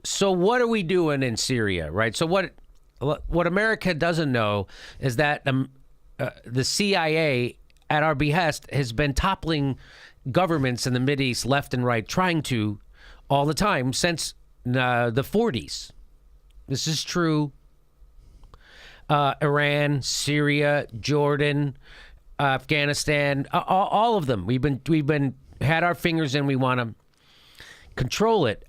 So what are we doing in Syria, right? So what America doesn't know is that the CIA, at our behest, has been toppling governments in the Mideast left and right, trying to all the time since the 40s. This is true. Iran, Syria, Jordan, Afghanistan, all of them. We've been had our fingers in. We want to control it.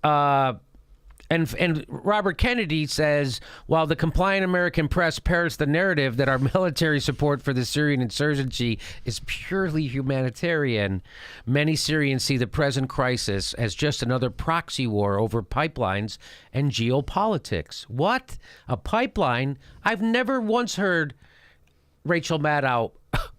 And Robert Kennedy says, while the compliant American press parrots the narrative that our military support for the Syrian insurgency is purely humanitarian, many Syrians see the present crisis as just another proxy war over pipelines and geopolitics. What? A pipeline? I've never once heard Rachel Maddow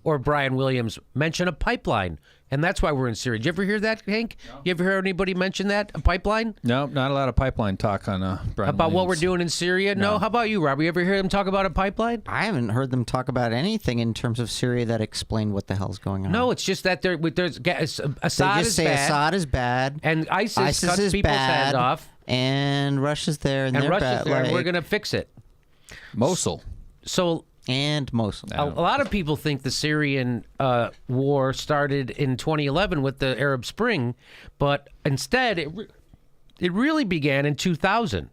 or Brian Williams mention a pipeline. And that's why we're in Syria. Did you ever hear that, Hank? No. You ever hear anybody mention that, a pipeline? No, not a lot of pipeline talk on Brian About Williams. what we're doing in Syria? No. How about you, Rob? You ever hear them talk about a pipeline? I haven't heard them talk about anything in terms of Syria that explain what the hell's going on. No, it's just that there's Assad they just say bad, Assad is bad. and ISIS cuts is people's bad, heads off. And Russia's there, and they're Russia's bad. there, and like, we're going to fix it. Mosul. So... And Mosul. A lot of people think the Syrian war started in 2011 with the Arab Spring, but instead it really began in 2000.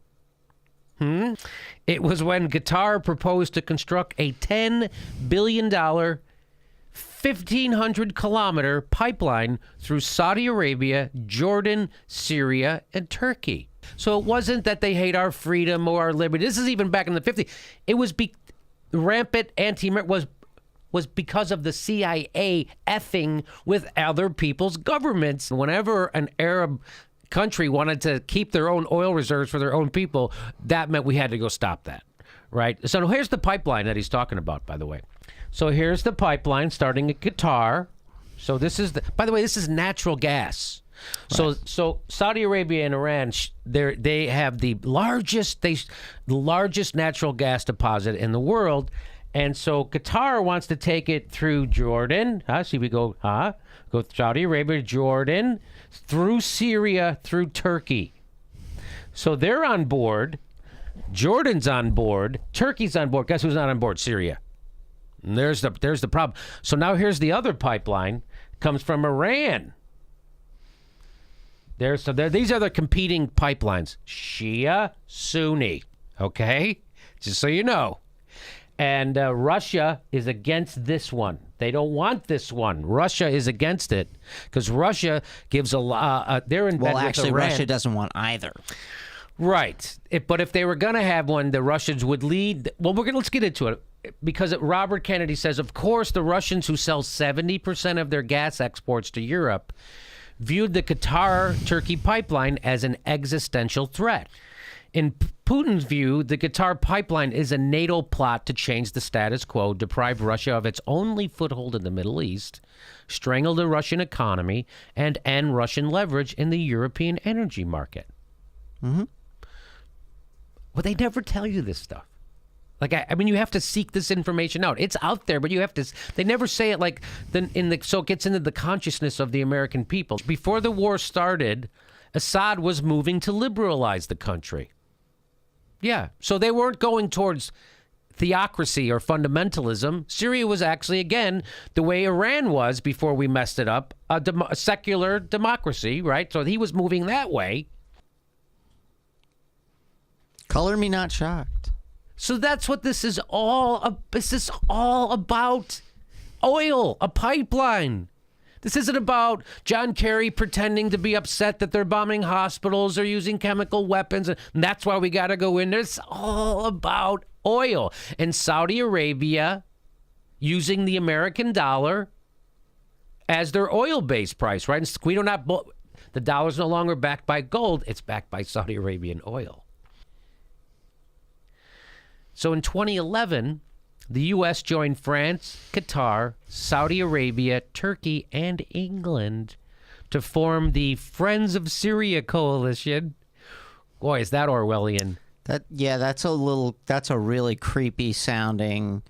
It was when Qatar proposed to construct a $10 billion, 1,500-kilometer pipeline through Saudi Arabia, Jordan, Syria, and Turkey. So it wasn't that they hate our freedom or our liberty. This is even back in the 50s. It was rampant was because of the CIA effing with other people's governments. Whenever an Arab country wanted to keep their own oil reserves for their own people, that meant we had to go stop that, right? So here's the pipeline that he's talking about, by the way. So here's the pipeline starting at Qatar. So this is by the way, this is natural gas. Right. So Saudi Arabia and Iran, they have the largest natural gas deposit in the world, and so Qatar wants to take it through Jordan. See, we go Saudi Arabia, Jordan, through Syria, through Turkey. So they're on board. Jordan's on board. Turkey's on board. Guess who's not on board? Syria. And there's the problem. So now here's the other pipeline. Comes from Iran. These are the competing pipelines. Shia, Sunni, okay? Just so you know. And Russia is against this one. They don't want this one. Russia is against it because Russia gives a lot. They're in bed with actually, Iran. Russia doesn't want either. Right. But if they were going to have one, the Russians would lead. Well, let's get into it. Because Robert Kennedy says, of course, the Russians who sell 70% of their gas exports to Europe viewed the Qatar-Turkey pipeline as an existential threat. In Putin's view, the Qatar pipeline is a NATO plot to change the status quo, deprive Russia of its only foothold in the Middle East, strangle the Russian economy, and end Russian leverage in the European energy market. Mm-hmm. Well, they never tell you this stuff. Like, I mean, you have to seek this information out. It's out there, but you have to. They never say it like so it gets into the consciousness of the American people. Before the war started, Assad was moving to liberalize the country. Yeah, so they weren't going towards theocracy or fundamentalism. Syria was actually, again, the way Iran was before we messed it up, a secular democracy, right? So he was moving that way. Color me not shocked. So that's what this is all. This is all about oil, a pipeline. This isn't about John Kerry pretending to be upset that they're bombing hospitals or using chemical weapons, and that's why we got to go in there. It's all about oil. And Saudi Arabia using the American dollar as their oil-based price, right? And we don't have the dollar's no longer backed by gold; it's backed by Saudi Arabian oil. So in 2011, the U.S. joined France, Qatar, Saudi Arabia, Turkey, and England to form the Friends of Syria coalition. Boy, is that Orwellian. That's a really creepy sounding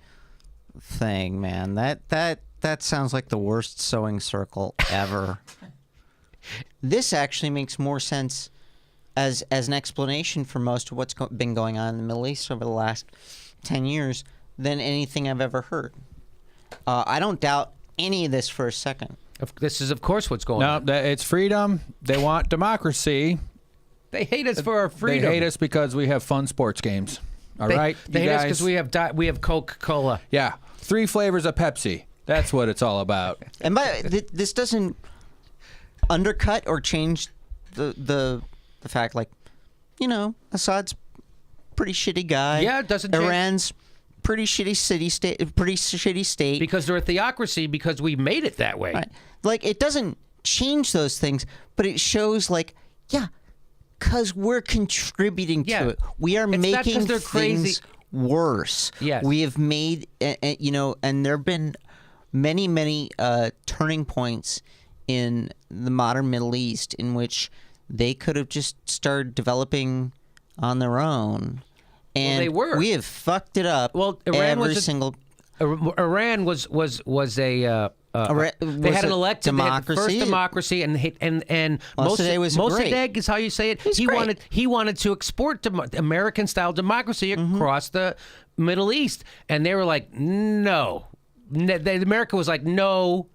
thing, man. That sounds like the worst sewing circle ever. This actually makes more sense as an explanation for most of what's been going on in the Middle East over the last 10 years than anything I've ever heard. I don't doubt any of this for a second. This is, of course, what's going on. No, it's freedom. They want democracy. They hate us for our freedom. They hate us because we have fun sports games. All right, They you hate us guys? because we have Coca-Cola. Yeah, 3 flavors of Pepsi. That's what it's all about. And this doesn't undercut or change the fact, like, Assad's pretty shitty guy. Yeah, it doesn't change. Iran's pretty shitty state. Because they're a theocracy, because we made it that way. Right. Like, it doesn't change those things, but it shows, like, yeah, because we're contributing Yeah. to it. We are It's not 'cause making they're crazy. things worse. Yes. We have made, and there have been many, many turning points in the modern Middle East in which they could have just started developing on their own. And they were. we have fucked it up. Well, Iran every was a- single. Iran was a they had an elected democracy. They had the first democracy, and Mossadegh was Mossadegh great. is how you say it. He's He great. wanted to export American style democracy across the Middle East, and they were like, no. America was like, no.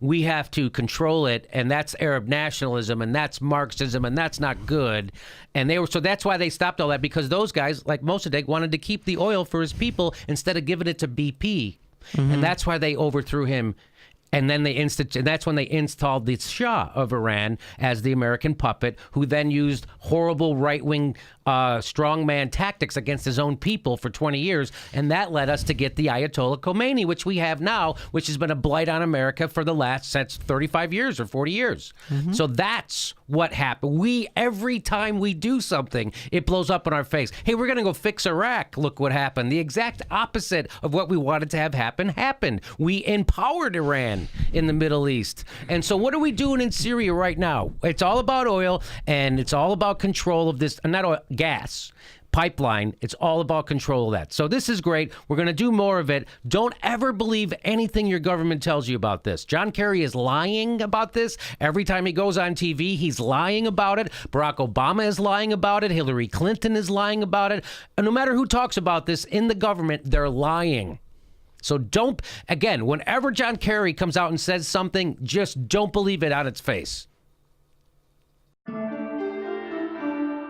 We have to control it, and that's Arab nationalism, and that's Marxism, and that's not good. And so that's why they stopped all that, because those guys, like Mossadegh, wanted to keep the oil for his people instead of giving it to BP. And that's why they overthrew him. And then that's when they installed the Shah of Iran as the American puppet, who then used horrible right-wing strongman tactics against his own people for 20 years. And that led us to get the Ayatollah Khomeini, which we have now, which has been a blight on America for the last since 35 years or 40 years. So that's what happened. Every time we do something, it blows up in our face. Hey, we're going to go fix Iraq. Look what happened. The exact opposite of what we wanted to have happen happened. We empowered Iran in the Middle East. And so what are we doing in Syria right now? It's all about oil, and it's all about control of this, not oil, gas pipeline. It's all about control of that. So this is great. We're going to do more of it. Don't ever believe anything your government tells you about this. John Kerry is lying about this. Every time he goes on TV, he's lying about it. Barack Obama is lying about it. Hillary Clinton is lying about it. And no matter who talks about this in the government, they're lying. So whenever John Kerry comes out and says something, just don't believe it on its face.